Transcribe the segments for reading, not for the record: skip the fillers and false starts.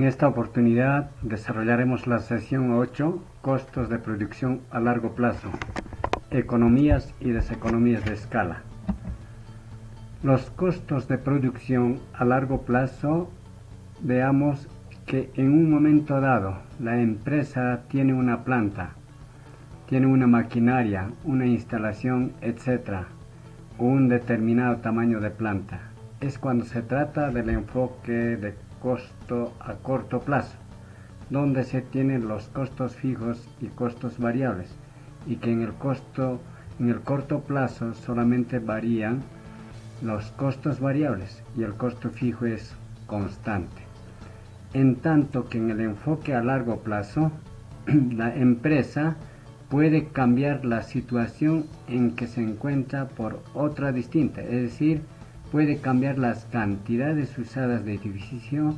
En esta oportunidad desarrollaremos la sesión 8, costos de producción a largo plazo, economías y deseconomías de escala. Los costos de producción a largo plazo, veamos que en un momento dado la empresa tiene una planta, tiene una maquinaria, una instalación, etc., o un determinado tamaño de planta. Es cuando se trata del enfoque de costo a corto plazo, donde se tienen los costos fijos y costos variables, y que en el corto plazo solamente varían los costos variables y el costo fijo es constante. En tanto que en el enfoque a largo plazo, la empresa puede cambiar la situación en que se encuentra por otra distinta, es decir, puede cambiar las cantidades usadas de edificio,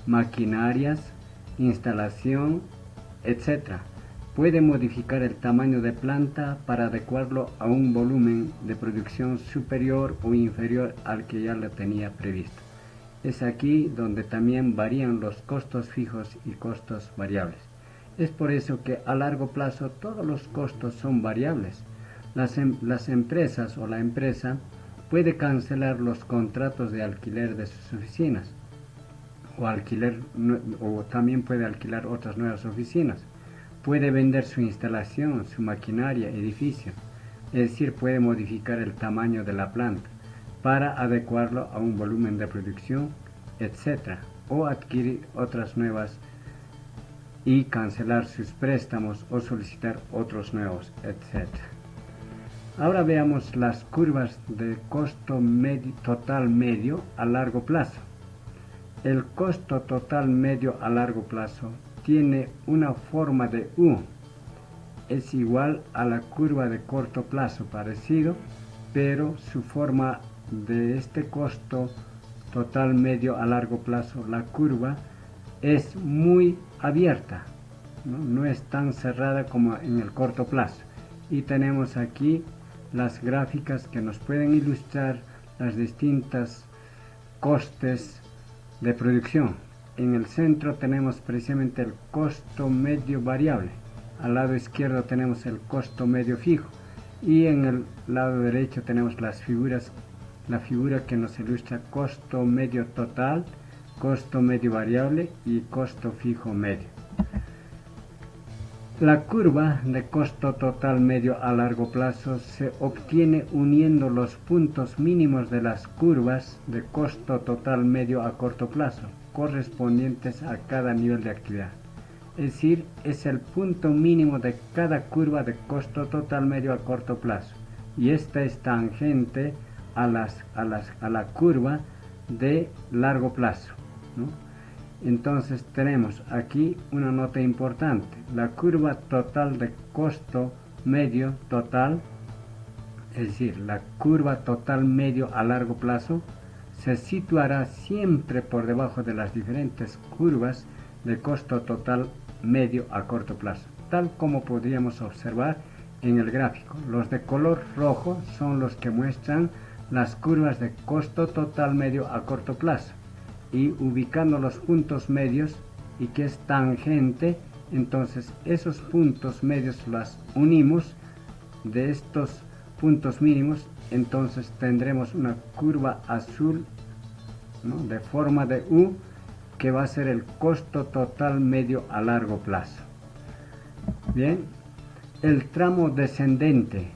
maquinarias, instalación, etc. Puede modificar el tamaño de planta para adecuarlo a un volumen de producción superior o inferior al que ya lo tenía previsto. Es aquí donde también varían los costos fijos y costos variables. Es por eso que a largo plazo todos los costos son variables. Las empresas o la empresa puede cancelar los contratos de alquiler de sus oficinas o también puede alquilar otras nuevas oficinas. Puede vender su instalación, su maquinaria, edificio. Es decir, puede modificar el tamaño de la planta para adecuarlo a un volumen de producción, etc. O adquirir otras nuevas y cancelar sus préstamos o solicitar otros nuevos, etc. Ahora veamos las curvas de costo total medio a largo plazo. El costo total medio a largo plazo tiene una forma de U. Es igual a la curva de corto plazo, parecido, pero su forma de este costo total medio a largo plazo, la curva, es muy abierta, no es tan cerrada como en el corto plazo. Y tenemos aquí las gráficas que nos pueden ilustrar las distintas costes de producción. En el centro tenemos precisamente el costo medio variable, al lado izquierdo tenemos el costo medio fijo y en el lado derecho tenemos la figura que nos ilustra costo medio total, costo medio variable y costo fijo medio. La curva de costo total medio a largo plazo se obtiene uniendo los puntos mínimos de las curvas de costo total medio a corto plazo, correspondientes a cada nivel de actividad. Es decir, es el punto mínimo de cada curva de costo total medio a corto plazo. Y esta es tangente a la curva de largo plazo, ¿no? Entonces tenemos aquí una nota importante. La curva total de costo medio total, es decir, la curva total medio a largo plazo, se situará siempre por debajo de las diferentes curvas de costo total medio a corto plazo, tal como podríamos observar en el gráfico. Los de color rojo son los que muestran las curvas de costo total medio a corto plazo, y ubicando los puntos medios y que es tangente, entonces esos puntos medios las unimos de estos puntos mínimos, entonces tendremos una curva azul, ¿no?, de forma de U, que va a ser el costo total medio a largo plazo. Bien, el tramo descendente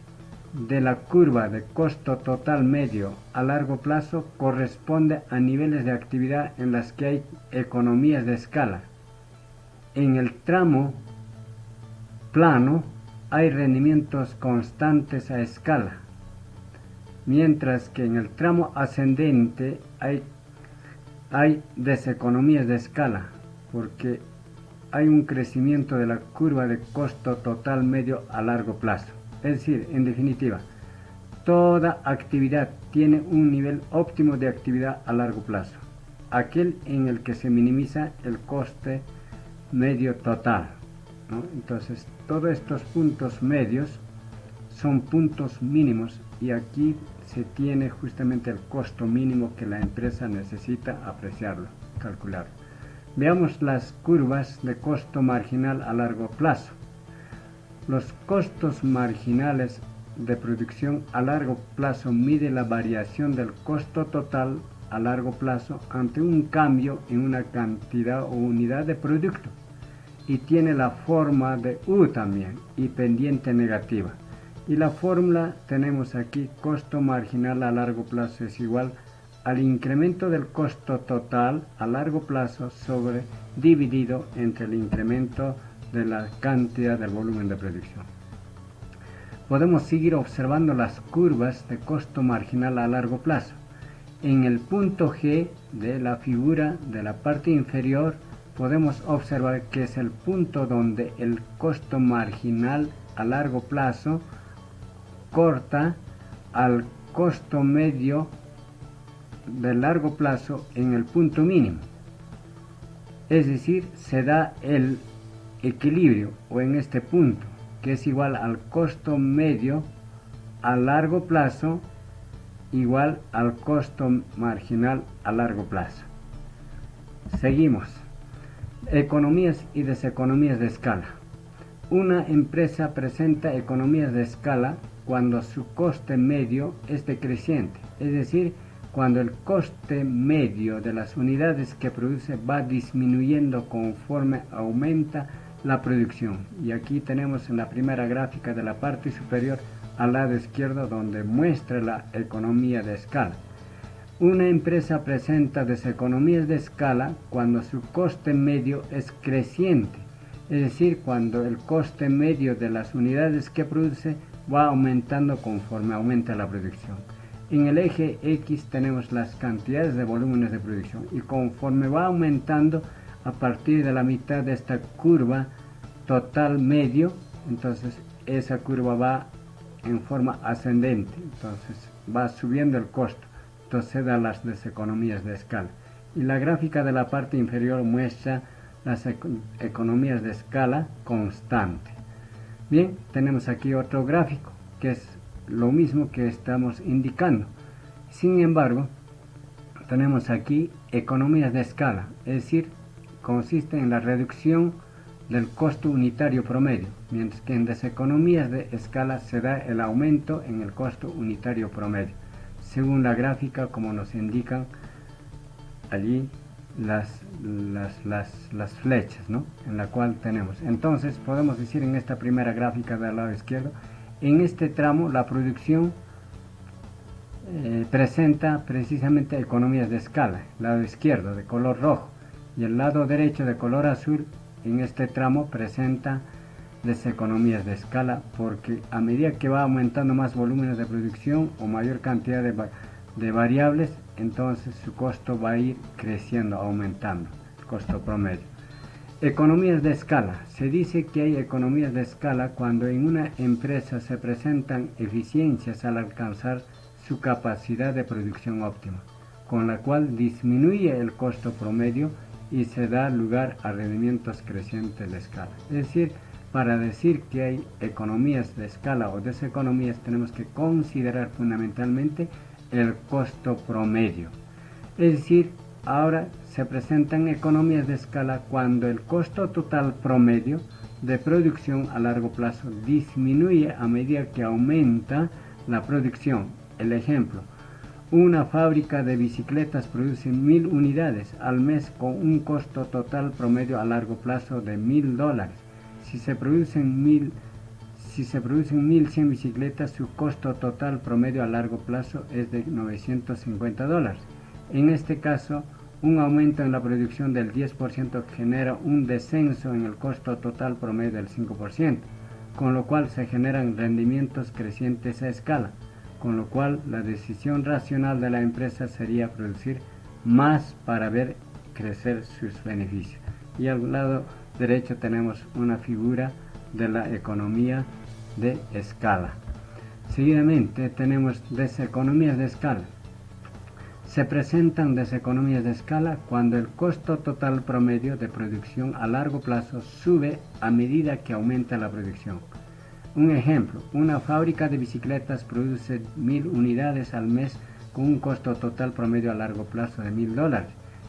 de la curva de costo total medio a largo plazo corresponde a niveles de actividad en las que hay economías de escala. En el tramo plano hay rendimientos constantes a escala, mientras que en el tramo ascendente hay deseconomías de escala, porque hay un crecimiento de la curva de costo total medio a largo plazo. Es decir, en definitiva, toda actividad tiene un nivel óptimo de actividad a largo plazo, aquel en el que se minimiza el coste medio total, ¿no? Entonces, todos estos puntos medios son puntos mínimos y aquí se tiene justamente el costo mínimo que la empresa necesita apreciarlo, calcularlo. Veamos las curvas de costo marginal a largo plazo. Los costos marginales de producción a largo plazo mide la variación del costo total a largo plazo ante un cambio en una cantidad o unidad de producto, y tiene la forma de U también y pendiente negativa. Y la fórmula tenemos aquí: costo marginal a largo plazo es igual al incremento del costo total a largo plazo dividido entre el incremento de la cantidad del volumen de producción. Podemos seguir observando las curvas de costo marginal a largo plazo. En el punto G de la figura de la parte inferior podemos observar que es el punto donde el costo marginal a largo plazo corta al costo medio de largo plazo en el punto mínimo. Es decir, se da el equilibrio o en este punto, que es igual al costo medio a largo plazo igual al costo marginal a largo plazo. Seguimos. Economías y deseconomías de escala. Una empresa presenta economías de escala cuando su coste medio es decreciente, es decir, cuando el coste medio de las unidades que produce va disminuyendo conforme aumenta la producción. Y aquí tenemos en la primera gráfica de la parte superior al lado izquierdo, donde muestra la economía de escala. Una empresa presenta deseconomías de escala cuando su coste medio es creciente, es decir, cuando el coste medio de las unidades que produce va aumentando conforme aumenta la producción. En el eje X tenemos las cantidades de volúmenes de producción, y conforme va aumentando a partir de la mitad de esta curva total medio, entonces esa curva va en forma ascendente, entonces va subiendo el costo, entonces se dan las deseconomías de escala. Y la gráfica de la parte inferior muestra las economías de escala constante. Bien, tenemos aquí otro gráfico que es lo mismo que estamos indicando. Sin embargo, tenemos aquí economías de escala, es decir, consiste en la reducción del costo unitario promedio, mientras que en deseconomías de escala se da el aumento en el costo unitario promedio, según la gráfica como nos indican allí las flechas, ¿no?, en la cual tenemos. Entonces podemos decir en esta primera gráfica del lado izquierdo, en este tramo la producción presenta precisamente economías de escala, el lado izquierdo de color rojo, y el lado derecho de color azul en este tramo presenta deseconomías de escala, porque a medida que va aumentando más volúmenes de producción o mayor cantidad de variables, entonces su costo va a ir creciendo, aumentando, el costo promedio. Economías de escala. Se dice que hay economías de escala cuando en una empresa se presentan eficiencias al alcanzar su capacidad de producción óptima, con la cual disminuye el costo promedio y se da lugar a rendimientos crecientes de escala. Es decir, para decir que hay economías de escala o deseconomías, tenemos que considerar fundamentalmente el costo promedio. Es decir, ahora se presentan economías de escala cuando el costo total promedio de producción a largo plazo disminuye a medida que aumenta la producción. El ejemplo: una fábrica de bicicletas produce 1000 unidades al mes con un costo total promedio a largo plazo de $1000. Si se producen 1100 bicicletas, su costo total promedio a largo plazo es de $950. En este caso, un aumento en la producción del 10% genera un descenso en el costo total promedio del 5%, con lo cual se generan rendimientos crecientes a escala, con lo cual la decisión racional de la empresa sería producir más para ver crecer sus beneficios. Y al lado derecho tenemos una figura de la economía de escala. Seguidamente tenemos deseconomías de escala. Se presentan deseconomías de escala cuando el costo total promedio de producción a largo plazo sube a medida que aumenta la producción. Un ejemplo: una fábrica de bicicletas produce 1000 unidades al mes con un costo total promedio a largo plazo de $1000.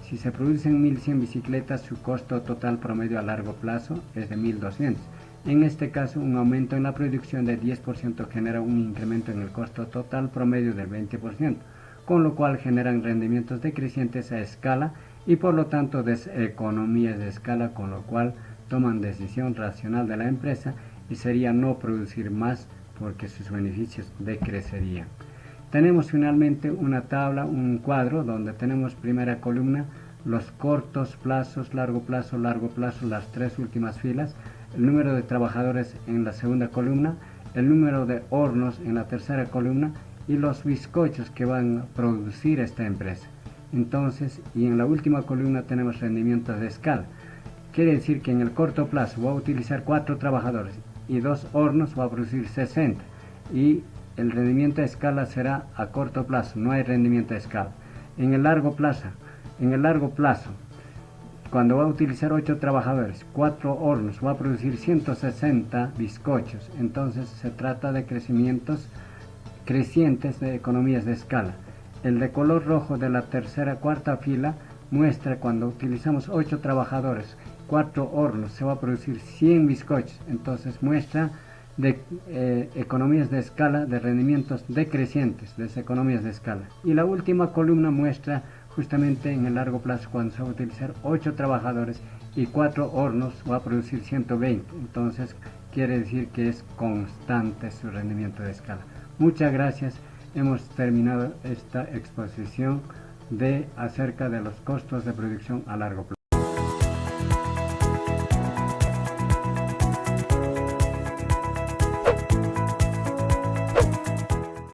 Si se producen 1100 bicicletas, su costo total promedio a largo plazo es de 1200. En este caso, un aumento en la producción de 10% genera un incremento en el costo total promedio del 20%, con lo cual generan rendimientos decrecientes a escala y por lo tanto deseconomías de escala, con lo cual toman decisión racional de la empresa y sería no producir más porque sus beneficios decrecerían. Tenemos finalmente una tabla, un cuadro donde tenemos primera columna los cortos plazos, largo plazo, las tres últimas filas, el número de trabajadores en la segunda columna, el número de hornos en la tercera columna y los bizcochos que van a producir esta empresa. Entonces, y en la última columna tenemos rendimientos de escala. Quiere decir que en el corto plazo voy a utilizar 4 trabajadores y 2 hornos, va a producir 60 y el rendimiento de escala será a corto plazo, no hay rendimiento de escala. En el largo plazo, cuando va a utilizar 8 trabajadores, 4 hornos, va a producir 160 bizcochos. Entonces se trata de crecimientos crecientes de economías de escala. El de color rojo de la cuarta fila muestra cuando utilizamos 8 trabajadores, 4 hornos, se va a producir 100 bizcochos. Entonces muestra de economías de escala, de rendimientos decrecientes, de economías de escala. Y la última columna muestra justamente en el largo plazo cuando se va a utilizar 8 trabajadores y 4 hornos, va a producir 120. Entonces quiere decir que es constante su rendimiento de escala. Muchas gracias. Hemos terminado esta exposición acerca de los costos de producción a largo plazo.